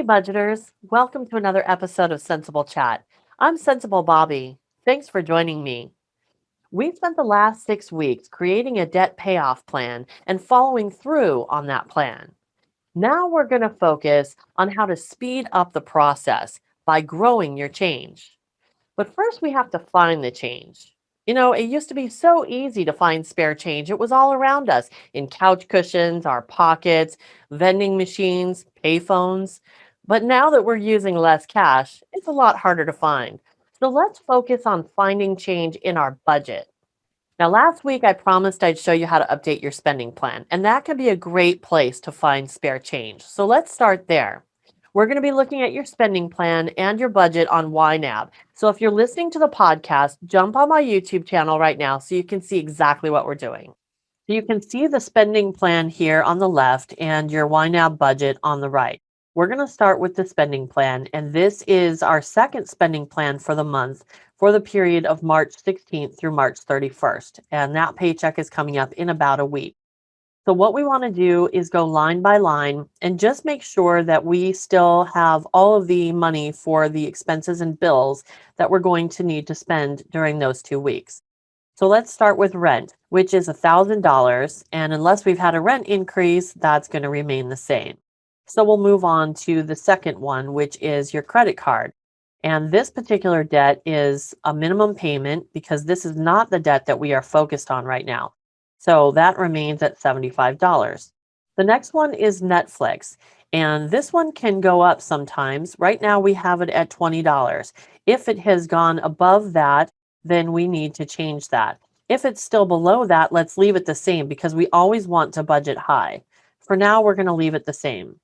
Hey, budgeters. Welcome to another episode of CentsAble Chat. I'm CentsAble Bobbi. Thanks for joining me. We've spent the last 6 weeks creating a debt payoff plan and following through on that plan. Now we're going to focus on how to speed up the process by growing your change. But first, we have to find the change. It used to be so easy to find spare change. It was all around us in couch cushions, our pockets, vending machines, payphones. But now that we're using less cash, it's a lot harder to find. So let's focus on finding change in our budget. Now, last week I promised I'd show you how to update your spending plan, and that can be a great place to find spare change. So let's start there. We're going to be looking at your spending plan and your budget on YNAB. So if you're listening to the podcast, jump on my YouTube channel right now so you can see exactly what we're doing. So you can see the spending plan here on the left and your YNAB budget on the right. We're going to start with the spending plan, and this is our second spending plan for the month for the period of March 16th through March 31st. And that paycheck is coming up in about a week. So what we want to do is go line by line and just make sure that we still have all of the money for the expenses and bills that we're going to need to spend during those 2 weeks. So let's start with rent, which is $1,000. And unless we've had a rent increase, that's going to remain the same. So we'll move on to the second one, which is your credit card. And this particular debt is a minimum payment because this is not the debt that we are focused on right now. So that remains at $75. The next one is Netflix. And this one can go up sometimes. Right now we have it at $20. If it has gone above that, then we need to change that. If it's still below that, let's leave it the same because we always want to budget high. For now, we're going to leave it the same.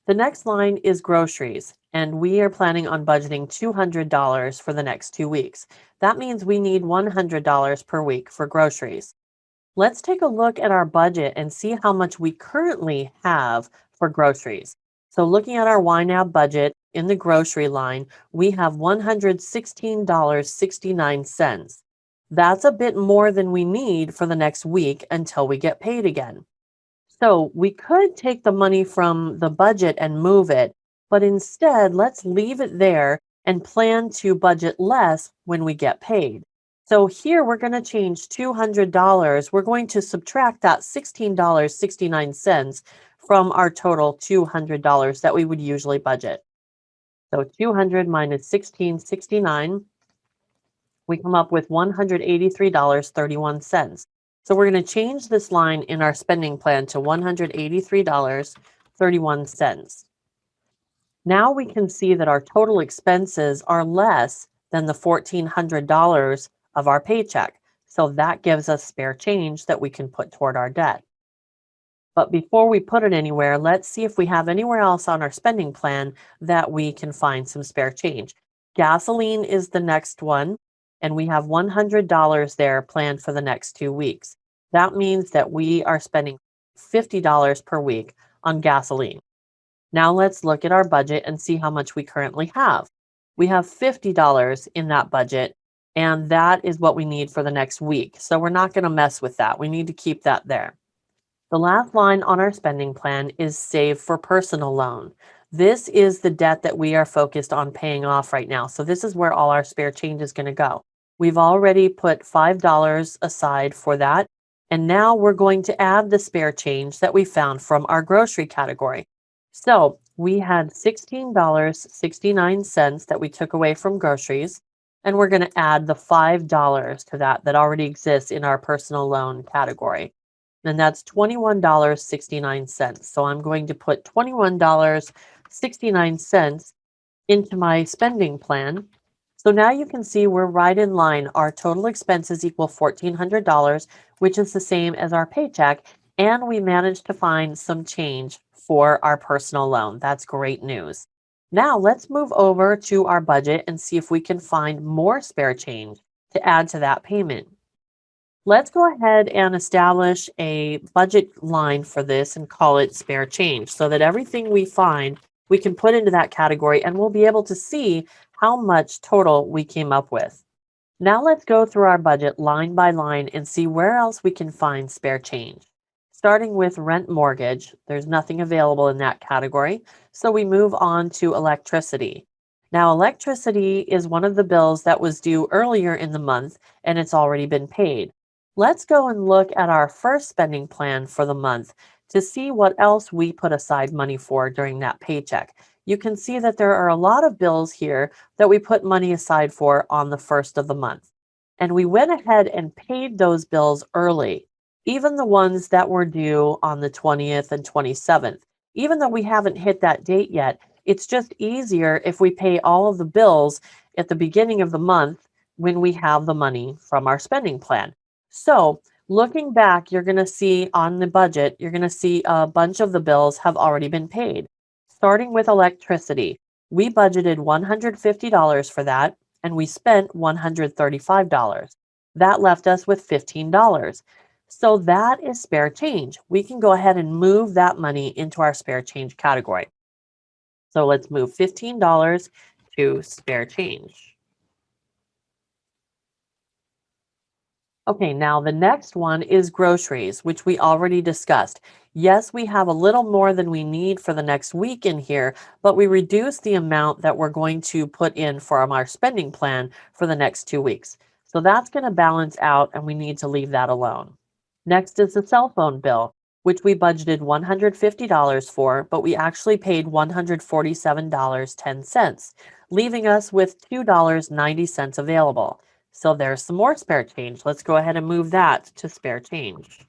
The next line is groceries, and we are planning on budgeting $200 for the next 2 weeks. That means we need $100 per week for groceries. Let's take a look at our budget and see how much we currently have for groceries. So looking at our YNAB budget in the grocery line, we have $116.69. That's a bit more than we need for the next week until we get paid again. So we could take the money from the budget and move it, but instead let's leave it there and plan to budget less when we get paid. So here we're going to change $200. We're going to subtract that $16.69 from our total $200 that we would usually budget. So 200 minus 1669, we come up with $183.31. So we're going to change this line in our spending plan to $183.31. Now we can see that our total expenses are less than the $1,400 of our paycheck. So that gives us spare change that we can put toward our debt. But before we put it anywhere, let's see if we have anywhere else on our spending plan that we can find some spare change. Gasoline is the next one, and we have $100 there planned for the next 2 weeks. That means that we are spending $50 per week on gasoline. Now let's look at our budget and see how much we currently have. We have $50 in that budget, and that is what we need for the next week. So we're not going to mess with that. We need to keep that there. The last line on our spending plan is save for personal loan. This is the debt that we are focused on paying off right now. So this is where all our spare change is going to go. We've already put $5 aside for that. And now we're going to add the spare change that we found from our grocery category. So we had $16.69 that we took away from groceries. And we're going to add the $5 to that already exists in our personal loan category. And that's $21.69. So I'm going to put $21.69 into my spending plan. So now you can see we're right in line. Our total expenses equal $1,400, which is the same as our paycheck. And we managed to find some change for our personal loan. That's great news. Now let's move over to our budget and see if we can find more spare change to add to that payment. Let's go ahead and establish a budget line for this and call it spare change so that everything we find we can put into that category and we'll be able to see how much total we came up with. Now let's go through our budget line by line and see where else we can find spare change. Starting with rent mortgage, there's nothing available in that category, so we move on to electricity. Now, electricity is one of the bills that was due earlier in the month and it's already been paid. Let's go and look at our first spending plan for the month to see what else we put aside money for during that paycheck. You can see that there are a lot of bills here that we put money aside for on the first of the month. And we went ahead and paid those bills early, even the ones that were due on the 20th and 27th. Even though we haven't hit that date yet, it's just easier if we pay all of the bills at the beginning of the month when we have the money from our spending plan. So, looking back, you're going to see on the budget, you're going to see a bunch of the bills have already been paid. Starting with electricity, we budgeted $150 for that and we spent $135. That left us with $15. So that is spare change. We can go ahead and move that money into our spare change category. So let's move $15 to spare change. Okay, now the next one is groceries, which we already discussed. Yes, we have a little more than we need for the next week in here, but we reduce the amount that we're going to put in from our spending plan for the next 2 weeks. So that's going to balance out, and we need to leave that alone. Next is the cell phone bill, which we budgeted $150 for, but we actually paid $147.10, leaving us with $2.90 available. So there's some more spare change. Let's go ahead and move that to spare change.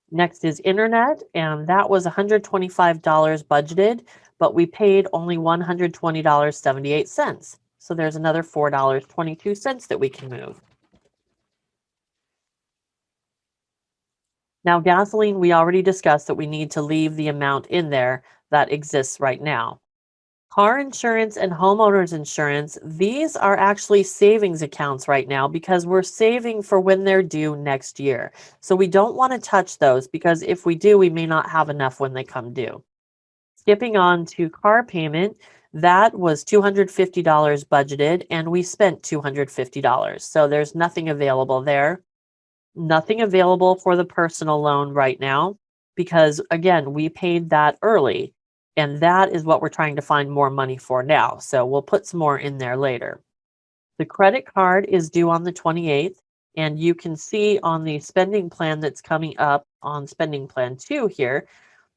Next is internet, and that was $125 budgeted, but we paid only $120.78. So there's another $4.22 that we can move. Now, gasoline, we already discussed that we need to leave the amount in there that exists right now. Car insurance and homeowners insurance, these are actually savings accounts right now because we're saving for when they're due next year. So we don't want to touch those because if we do, we may not have enough when they come due. Skipping on to car payment, that was $250 budgeted and we spent $250. So there's nothing available there. Nothing available for the personal loan right now because, again, we paid that early, and that is what we're trying to find more money for now. So we'll put some more in there later. The credit card is due on the 28th, and you can see on the spending plan that's coming up on spending plan 2 here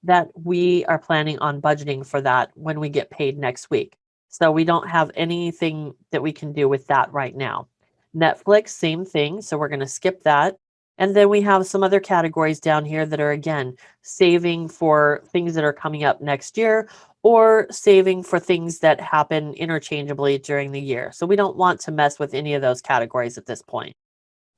that we are planning on budgeting for that when we get paid next week. So we don't have anything that we can do with that right now. Netflix, same thing. So we're going to skip that. And then we have some other categories down here that are, again, saving for things that are coming up next year or saving for things that happen interchangeably during the year. So we don't want to mess with any of those categories at this point.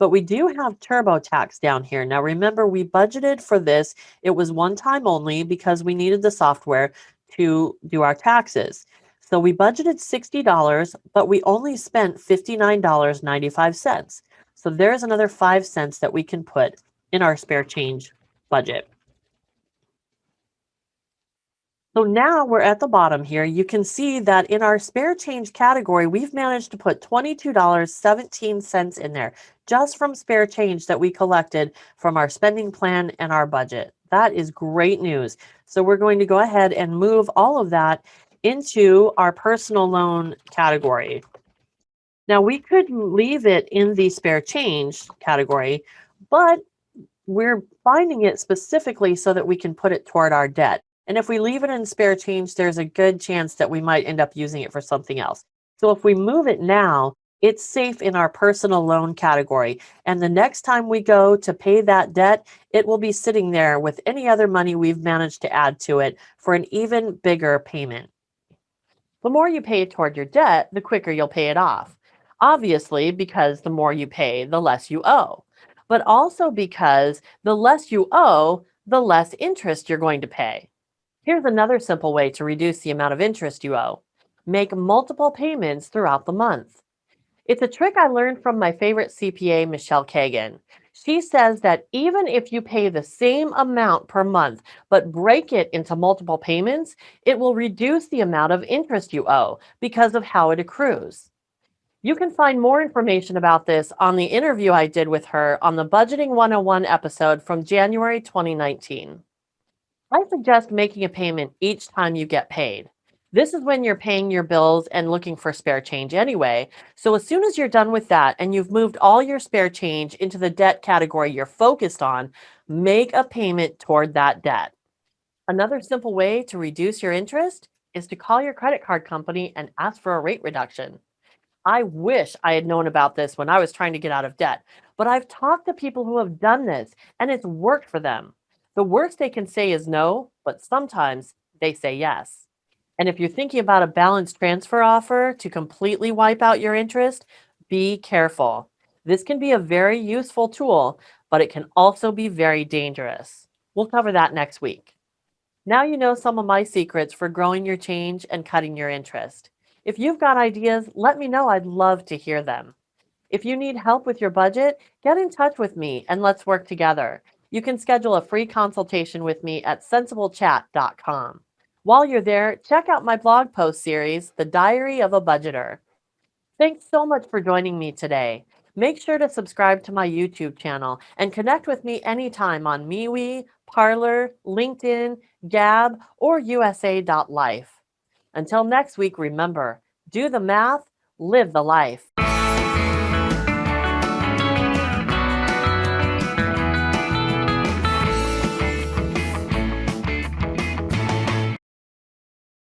But we do have TurboTax down here. Now, remember, we budgeted for this. It was one time only because we needed the software to do our taxes. So we budgeted $60, but we only spent $59.95. So there's another 5 cents that we can put in our spare change budget. So now we're at the bottom here. You can see that in our spare change category, we've managed to put $22.17 in there just from spare change that we collected from our spending plan and our budget. That is great news. So we're going to go ahead and move all of that into our personal loan category. Now we could leave it in the spare change category, but we're finding it specifically so that we can put it toward our debt. And if we leave it in spare change, there's a good chance that we might end up using it for something else. So if we move it now, it's safe in our personal loan category. And the next time we go to pay that debt, it will be sitting there with any other money we've managed to add to it for an even bigger payment. The more you pay toward your debt, the quicker you'll pay it off. Obviously, because the more you pay, the less you owe, but also because the less you owe, the less interest you're going to pay. Here's another simple way to reduce the amount of interest you owe. Make multiple payments throughout the month. It's a trick I learned from my favorite CPA, Michelle Kagan. She says that even if you pay the same amount per month, but break it into multiple payments, it will reduce the amount of interest you owe because of how it accrues. You can find more information about this on the interview I did with her on the Budgeting 101 episode from January 2019. I suggest making a payment each time you get paid. This is when you're paying your bills and looking for spare change anyway. So, as soon as you're done with that and you've moved all your spare change into the debt category you're focused on, make a payment toward that debt. Another simple way to reduce your interest is to call your credit card company and ask for a rate reduction. I wish I had known about this when I was trying to get out of debt, but I've talked to people who have done this and it's worked for them. The worst they can say is no, but sometimes they say yes. And if you're thinking about a balance transfer offer to completely wipe out your interest, be careful. This can be a very useful tool, but it can also be very dangerous. We'll cover that next week. Now you know some of my secrets for growing your change and cutting your interest. If you've got ideas, let me know. I'd love to hear them. If you need help with your budget, get in touch with me and let's work together. You can schedule a free consultation with me at sensablechat.com. While you're there, check out my blog post series, The Diary of a Budgeter. Thanks so much for joining me today. Make sure to subscribe to my YouTube channel and connect with me anytime on MeWe, Parler, LinkedIn, Gab, or USA.life. Until next week, remember, do the math, live the life.